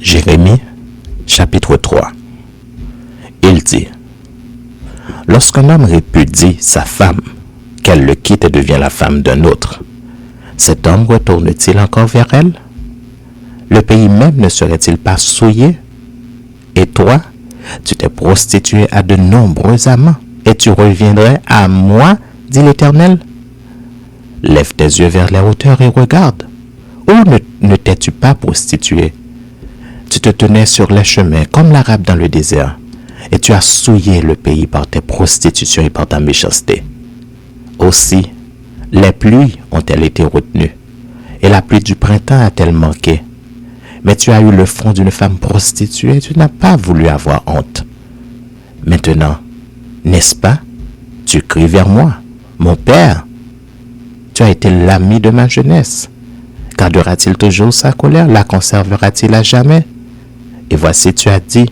Jérémie, chapitre 3. Il dit: Lorsqu'un homme répudie sa femme, qu'elle le quitte et devient la femme d'un autre, cet homme retourne-t-il encore vers elle? Le pays même ne serait-il pas souillé? Et toi, tu t'es prostitué à de nombreux amants, et tu reviendrais à moi, dit l'Éternel. Lève tes yeux vers les hauteurs et regarde. Où ne t'es-tu pas prostitué? Tu te tenais sur les chemins comme l'Arabe dans le désert, et tu as souillé le pays par tes prostitutions et par ta méchanceté. Aussi, les pluies ont-elles été retenues, et la pluie du printemps a-t-elle manqué? Mais tu as eu le front d'une femme prostituée, et tu n'as pas voulu avoir honte. Maintenant, n'est-ce pas? Tu cries vers moi, mon père. Tu as été l'ami de ma jeunesse. Gardera-t-il toujours sa colère? La conservera-t-il à jamais? Et voici, tu as dit,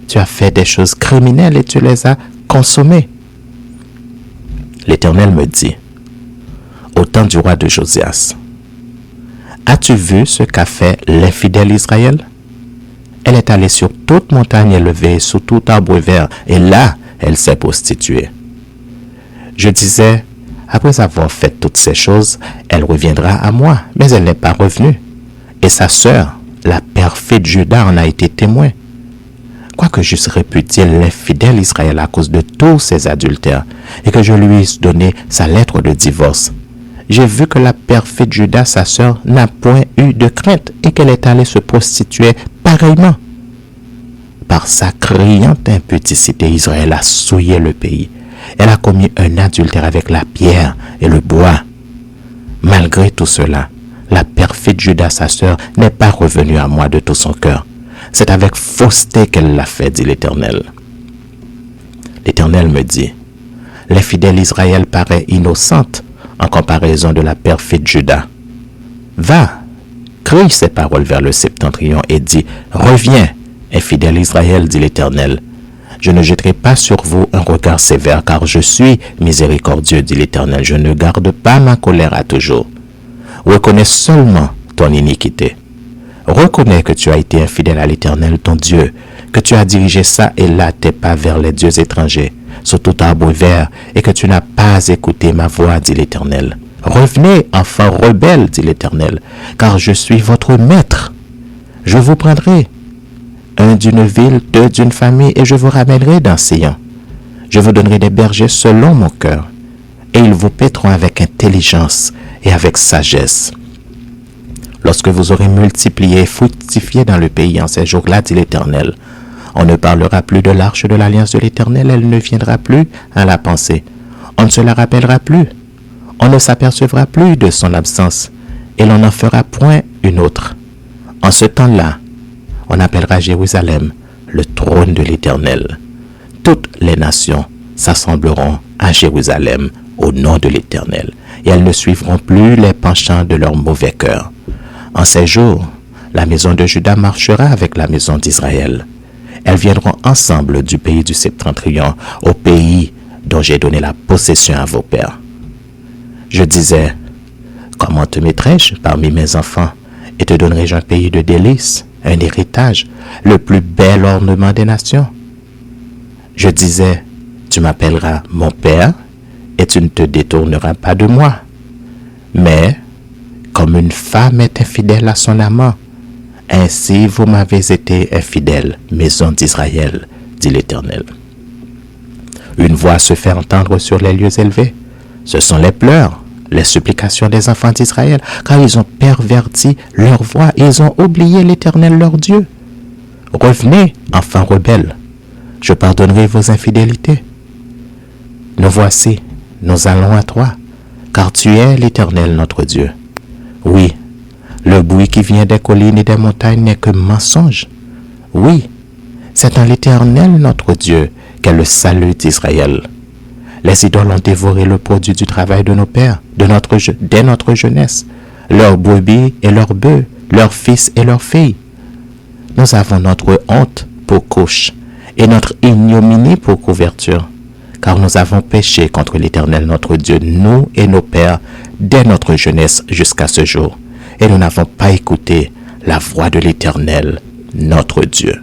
tu as fait des choses criminelles et tu les as consommées. L'Éternel me dit, au temps du roi de Josias, as-tu vu ce qu'a fait l'infidèle Israël? Elle est allée sur toute montagne élevée, sous tout arbre vert, et là, elle s'est prostituée. Je disais, après avoir fait toutes ces choses, elle reviendra à moi, mais elle n'est pas revenue. Et sa sœur, la perfide Juda, en a été témoin. Quoique j'eusse répudié l'infidèle Israël à cause de tous ses adultères, et que je lui eusse donné sa lettre de divorce, j'ai vu que la perfide Juda, sa sœur, n'a point eu de crainte et qu'elle est allée se prostituer pareillement. Par sa criante impudicité, Israël a souillé le pays. Elle a commis un adultère avec la pierre et le bois. Malgré tout cela, la perfide Juda, sa sœur, n'est pas revenue à moi de tout son cœur. C'est avec fausseté qu'elle l'a fait, dit l'Éternel. L'Éternel me dit, l'infidèle Israël paraît innocente en comparaison de la perfide Juda. Va, crie ces paroles vers le septentrion et dis, reviens, infidèle Israël, dit l'Éternel. Je ne jetterai pas sur vous un regard sévère, car je suis miséricordieux, dit l'Éternel. Je ne garde pas ma colère à toujours. Reconnais seulement ton iniquité. Reconnais que tu as été infidèle à l'Éternel, ton Dieu, que tu as dirigé ça et là tes pas vers les dieux étrangers, sous tout arbre vert, et que tu n'as pas écouté ma voix, dit l'Éternel. Revenez, enfants rebelles, dit l'Éternel, car je suis votre maître. Je vous prendrai, un d'une ville, deux d'une famille, et je vous ramènerai dans Sion. Je vous donnerai des bergers selon mon cœur, et ils vous paîtront avec intelligence et avec sagesse. Lorsque vous aurez multiplié et fructifié dans le pays en ces jours-là, dit l'Éternel, on ne parlera plus de l'arche de l'alliance de l'Éternel, elle ne viendra plus à la pensée. On ne se la rappellera plus. On ne s'apercevra plus de son absence, et l'on n'en fera point une autre. En ce temps-là, on appellera Jérusalem le trône de l'Éternel. Toutes les nations s'assembleront à Jérusalem au nom de l'Éternel, et elles ne suivront plus les penchants de leur mauvais cœur. En ces jours, la maison de Juda marchera avec la maison d'Israël. Elles viendront ensemble du pays du septentrion, au pays dont j'ai donné la possession à vos pères. Je disais, comment te mettrai-je parmi mes enfants, et te donnerai-je un pays de délices, un héritage, le plus bel ornement des nations? Je disais, tu m'appelleras mon père, et tu ne te détourneras pas de moi. Mais, comme une femme est infidèle à son amant, ainsi vous m'avez été infidèles, maison d'Israël, dit l'Éternel. Une voix se fait entendre sur les lieux élevés. Ce sont les pleurs, les supplications des enfants d'Israël, car ils ont perverti leur voix et ils ont oublié l'Éternel leur Dieu. Revenez, enfants rebelles, je pardonnerai vos infidélités. Nous voici, nous allons à toi, car tu es l'Éternel notre Dieu. Oui, le bruit qui vient des collines et des montagnes n'est que mensonge. Oui, c'est en l'Éternel notre Dieu qu'est le salut d'Israël. Les idoles ont dévoré le produit du travail de nos pères, dès notre jeunesse, leurs brebis et leurs bœufs, leurs fils et leurs filles. Nous avons notre honte pour couche et notre ignominie pour couverture, car nous avons péché contre l'Éternel notre Dieu, nous et nos pères, dès notre jeunesse jusqu'à ce jour, et nous n'avons pas écouté la voix de l'Éternel, notre Dieu.